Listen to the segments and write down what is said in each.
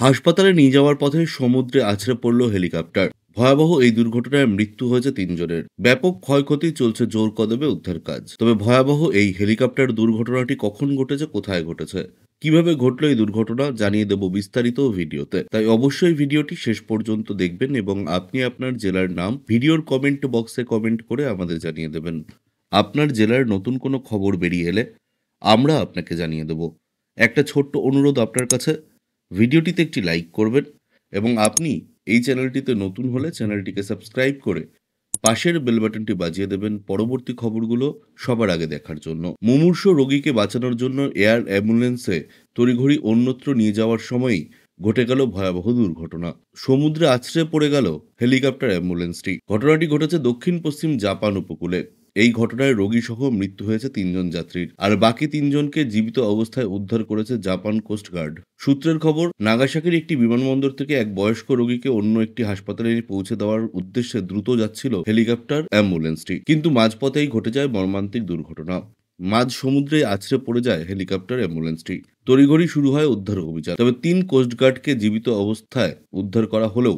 হাসপাতালে নিয়ে যাওয়ার পথে সমুদ্রে আছড়ে পড়ল হেলিকপ্টার। ভয়াবহ এই দুর্ঘটনায় মৃত্যু হয়েছে ৩ জনের। ব্যাপক ক্ষয়ক্ষতি, চলছে জোর কদমে উদ্ধার কাজ। তবে ভয়াবহ এই হেলিকপ্টার দুর্ঘটনাটি কখন ঘটেছে, কোথায় ঘটেছে, কিভাবে ঘটল এই দুর্ঘটনা জানিয়ে দেব বিস্তারিত ভিডিওতে। তাই অবশ্যই ভিডিওটি শেষ পর্যন্ত দেখবেন এবং আপনি আপনার জেলার নাম ভিডিওর কমেন্ট বক্সে কমেন্ট করে আমাদের জানিয়ে দেবেন। আপনার জেলার নতুন কোনো খবর বেরিয়ে এলে আমরা আপনাকে জানিয়ে দেব। একটা ছোট্ট অনুরোধ আপনার কাছে, ভিডিওটিতে একটি লাইক করবেন এবং আপনি এই চ্যানেলটিতে নতুন হলে চ্যানেলটিকে সাবস্ক্রাইব করে পাশের বেল বাটনটি বাজিয়ে দেবেন পরবর্তী খবরগুলো সবার আগে দেখার জন্য। মুমূর্ষু রোগীকে বাঁচানোর জন্য এয়ার অ্যাম্বুলেন্সে তড়িঘড়ি অন্যত্র নিয়ে যাওয়ার সময়ই ঘটে গেল ভয়াবহ দুর্ঘটনা। সমুদ্রে আছড়ে পড়ে গেল হেলিকপ্টার অ্যাম্বুলেন্সটি। ঘটনাটি ঘটেছে দক্ষিণ পশ্চিম জাপান উপকূলে। এই ঘটনায় রোগী সহ মৃত্যু হয়েছে ৩ জন যাত্রীর, আর বাকি ৩ জনকে জীবিত অবস্থায় উদ্ধার করেছে জাপান কোস্ট গার্ড। সূত্রের খবর, নাগাসাকির একটি বিমানবন্দর থেকে এক বয়স্ক রোগীকে অন্য একটি হাসপাতালে পৌঁছে দেওয়ার উদ্দেশ্যে দ্রুত যাচ্ছিল হেলিকপ্টার অ্যাম্বুলেন্সটি, কিন্তু মাঝপথেই ঘটে যায় মর্মান্তিক দুর্ঘটনা। মাঝ সমুদ্রে আছড়ে পড়ে যায় হেলিকপ্টার অ্যাম্বুলেন্সটি। তড়িঘড়ি শুরু হয় উদ্ধার অভিযান। তবে ৩ কোস্টগার্ডকে জীবিত অবস্থায় উদ্ধার করা হলেও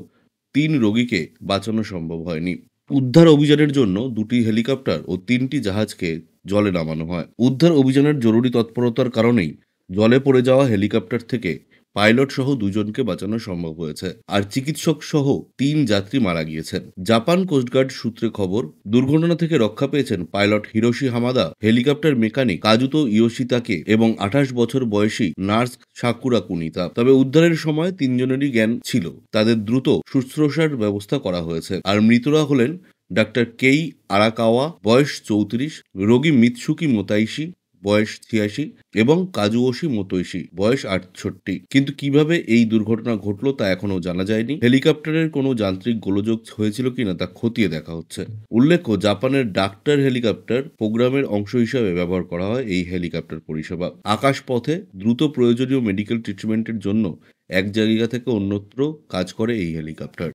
৩ রোগীকে বাঁচানো সম্ভব হয়নি। উদ্ধার অভিযানের জন্য ২টি হেলিকপ্টার ও ৩টি জাহাজকে জলে নামানো হয়। উদ্ধার অভিযানের জরুরি তৎপরতার কারণেই জলে পড়ে যাওয়া হেলিকপ্টার থেকে পাইলট সহ ২ জনকে বাঁচানো সম্ভব হয়েছে, আর চিকিৎসক সহ ৩ যাত্রী মারা গিয়েছেন। জাপান কোস্টগার্ড সূত্রে খবর, দুর্ঘটনা থেকে রক্ষা পেয়েছেন pilot Hiroshi Hamada, helicopter mechanic Kazuto ইয়োশিতাকে এবং ২৮ বছর বয়সী নার্স সাকুরা কুনিতা। তবে উদ্ধারের সময় ৩ জনেরই জ্ঞান ছিল। তাদের দ্রুত শুশ্রূষার ব্যবস্থা করা হয়েছে। আর মৃতরা হলেন ডাক্তার কেই আরাকাওয়া, বয়স ৩৪, রোগী মিৎসুকি মোতাইশি, বয়স ৮৬ এবং কাজুওশি মোতোইশি, বয়স ৬৮। কিন্তু কিভাবে এই দুর্ঘটনা ঘটলো তা এখনো জানা যায়নি। হেলিকপ্টারের কোনো যান্ত্রিক গোলযোগ হয়েছিল কিনা তা খতিয়ে দেখা হচ্ছে। উল্লেখ্য, জাপানের ডাক্তার হেলিকপ্টার প্রোগ্রামের অংশ হিসেবে ব্যবহার করা হয় এই হেলিকপ্টার পরিষেবা। আকাশপথে দ্রুত প্রয়োজনীয় মেডিকেল ট্রিটমেন্টের জন্য এক জায়গা থেকে অন্যত্র কাজ করে এই হেলিকপ্টার।